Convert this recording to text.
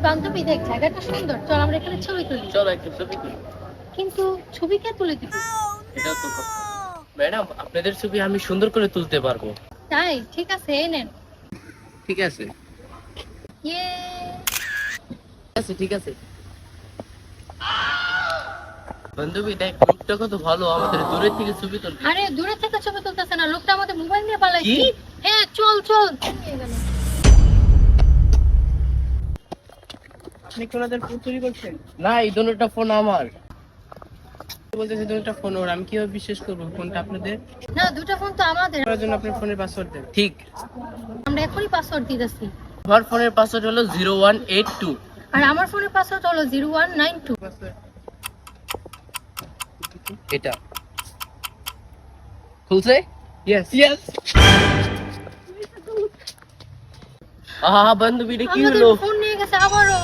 বান্ধবী দেখ জায়গাটা সুন্দর, চল আমরা এখানে ছবি তুলি। চলো একটা ছবি তুলি। কিন্তু ছবি কে তুলে দিবে? এটাও তো কথা। ম্যাডাম, আপনাদের ছবি আমি সুন্দর করে তুলতে পারবো। তাই ঠিক আছে, এই নেন। ঠিক আছে, ইয়ে ঠিক আছে। বান্ধবী দেখ, লোকটা কত ভালো, আমাদের দূরের থেকে ছবি তুলবে। আরে দূরে থেকে ছবি তুলতেছে না, লোকটা আমাদের মোবাইল নিয়ে পালাইছে। কি? হ্যাঁ চল চল। নিয়ে গেল। আপনি কি ওনাদের ফোন চুরি করছেন? না, এই দুটোটা ফোন আমার। বলতেছে দুটোটা ফোন ওর, আমি কিভাবে বিশ্বাস করবো ফোনটা আপনাদের? না, দুটো ফোন তো আমাদের। করার জন্য আপনার ফোনের পাসওয়ার্ড দেন। ঠিক। আমরা এখনই পাসওয়ার্ড দিতেছি। আমার ফোনের পাসওয়ার্ড হলো 0182। আর আমার ফোনের পাসওয়ার্ড হলো 0192। এটা খুলছে? ইয়েস। আহা বান্ধবী, এটা কি আমাদের হলো? ফোন নিয়ে গেছে আবারও।